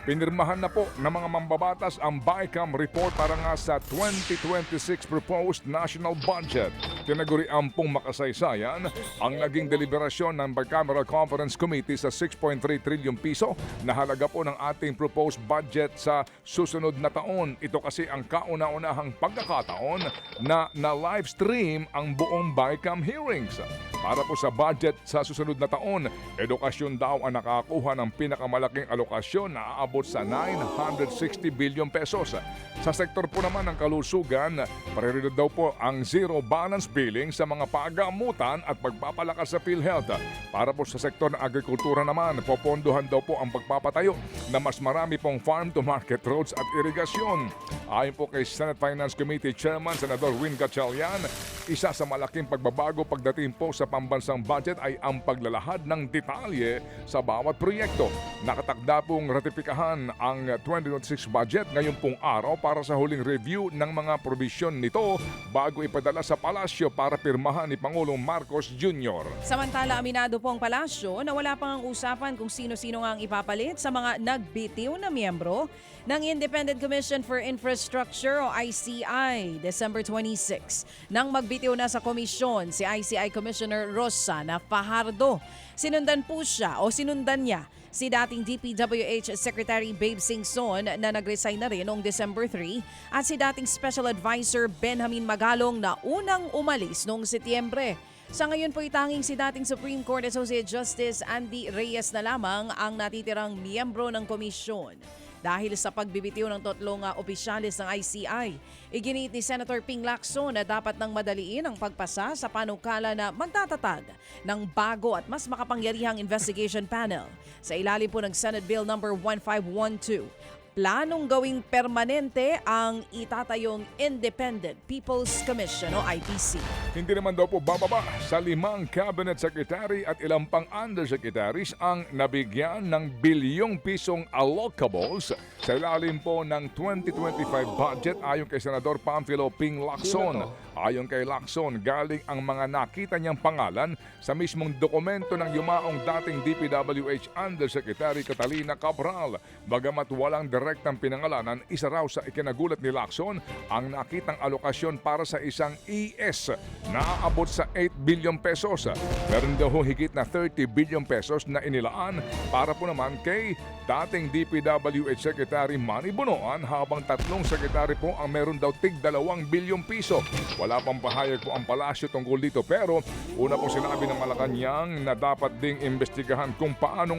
Pinirmahan na po ng mga mambabatas ang BICAM report para nga sa 2026 proposed national budget. Tinagurian pong makasaysayan ang naging deliberasyon ng Bicameral Conference Committee sa 6.3 trillion piso na halaga po ng ating proposed budget sa susunod na taon. Ito kasi ang kauna-unahang pagkakataon na live stream ang buong BICAM hearings. Para po sa budget sa susunod na taon, edukasyon daw ang nakakuha ng pinakamalaking alokasyon na aabot sa 960 billion pesos. Sa sektor po naman ng kalusugan, prioridad daw po ang zero balance billing sa mga pagamutan at pagpapalakas sa PhilHealth. Para po sa sektor ng agrikultura naman, popondohan daw po ang pagpapatayo na mas marami pong farm-to-market roads at irigasyon. Ayon po kay Senate Finance Committee Chairman Senador Win Gatchalian, isa sa malaking pagbabago pagdating po sa pambansang budget ay ang paglalahad ng detalye sa bawat proyekto. Nakatakda pong ratifikahan ang 2026 budget ngayon pong araw para sa huling review ng mga probisyon nito bago ipadala sa palasyo para pirmahan ni Pangulong Marcos Jr. Samantala, aminado po ang palasyo na wala pang ang usapan kung sino-sino nga ang ipapalit sa mga nagbitiw na miyembro ng Independent Commission for Infrastructure o ICI December 26. Nang magbitiw na sa komisyon si ICI Commissioner Rosana Fajardo. Sinundan niya si dating DPWH Secretary Babe Singson na nag-resign na rin noong December 3 at si dating Special Advisor Benjamin Magalong na unang umalis noong Setyembre. Sa ngayon po itanging si dating Supreme Court Associate Justice Andy Reyes na lamang ang natitirang miyembro ng komisyon. Dahil sa pagbibitiw ng tatlong opisyalis ng ICI, iginiit ni Senator Ping Lacson na dapat nang madaliin ang pagpasa sa panukala na magtatatag ng bago at mas makapangyarihang investigation panel sa ilalim po ng Senate Bill No. 1512. Planong gawing permanente ang itatayong Independent People's Commission o IPC. Hindi naman daw po bababa sa 5 cabinet secretary at ilang pang undersecretaries ang nabigyan ng bilyong pisong allocables sa ilalim po ng 2025 budget ayon kay Senador Pamphilo Ping Lacson. Ayon kay Lacson, galing ang mga nakita niyang pangalan sa mismong dokumento ng yumaong dating DPWH Undersecretary Catalina Cabral. Bagamat walang direktang pinangalanan, isa raw sa ikinagulat ni Lacson ang nakitang alokasyon para sa isang ES na aabot sa 8 billion pesos. Meron daw higit na 30 billion pesos na inilaan para po naman kay dating DPWH Secretary Manny Bonoan habang tatlong sekretary po ang meron daw tig 2 bilyong piso. Wala pang pahayag po ang palasyo tungkol dito pero una po sinabi ng Malacanang na dapat ding imbestigahan kung paano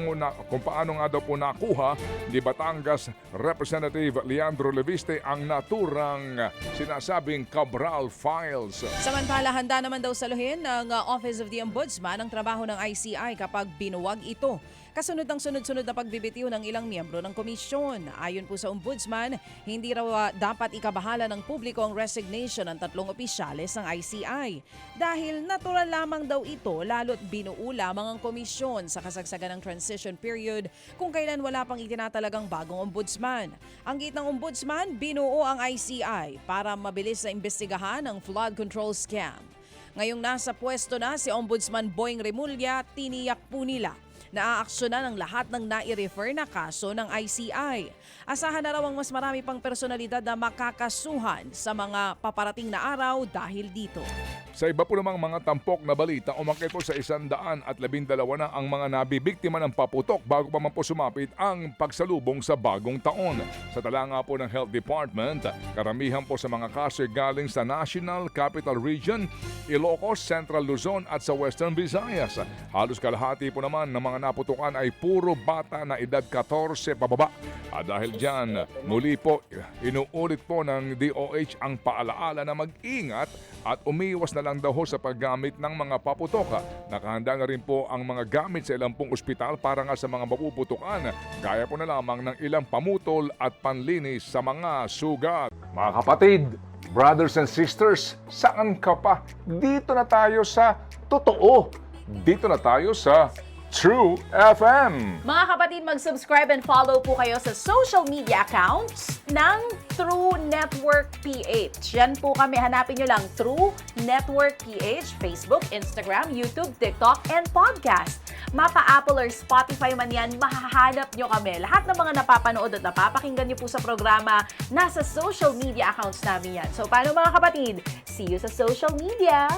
nga daw po nakuha ni Batangas Representative Leandro Leviste ang naturang sinasabing Cabral files. Samantala, handa naman daw saluhin ng Office of the Ombudsman ang trabaho ng ICI kapag binuwag ito. Kasunod ng sunod-sunod na pagbibitiw ng ilang miyembro ng komisyon. Ayon po sa Ombudsman, hindi raw dapat ikabahala ng publiko ang resignation ng tatlong opisyales ng ICI. Dahil natural lamang daw ito lalo't binuo lamang ang komisyon sa kasagsagan ng transition period kung kailan wala pang itinatalagang bagong ombudsman. Ang git ng Ombudsman, binuo ang ICI para mabilis na imbestigahan ang flood control scam. Ngayong nasa pwesto na si Ombudsman Boying Remulla, tiniyak po nila na aaksyonan ang lahat ng nai-refer na kaso ng ICI. Asahan na raw ang mas marami pang personalidad na makakasuhan sa mga paparating na araw dahil dito. Sa iba po namang mga tampok na balita, umakyat po sa 112 na ang mga nabibiktima ng paputok bago pa man po sumapit ang pagsalubong sa bagong taon. Sa tala nga po ng Health Department, karamihan po sa mga kaso galing sa National Capital Region, Ilocos, Central Luzon at sa Western Visayas. Halos kalahati po naman ng mga naputukan ay puro bata na edad 14 pababa. At dahil dyan, muli po inuulit po ng DOH ang paalaala na mag-ingat at umiwas na lang daw sa paggamit ng mga paputok. Nakahanda na rin po ang mga gamit sa ilang pong ospital para nga sa mga mapuputukan. Gaya po na lamang ng ilang pamutol at panlinis sa mga sugat. Mga kapatid, brothers and sisters, saan ka pa? Dito na tayo sa totoo. Dito na tayo sa True FM. Mga kapatid, mag-subscribe and follow po kayo sa social media accounts ng True Network PH. Yan po kami. Hanapin nyo lang True Network PH, Facebook, Instagram, YouTube, TikTok, and podcast. Mapa Apple or Spotify man yan, mahahanap nyo kami. Lahat ng mga napapanood at napapakinggan nyo po sa programa, nasa social media accounts namin yan. So, paano mga kapatid? See you sa social media!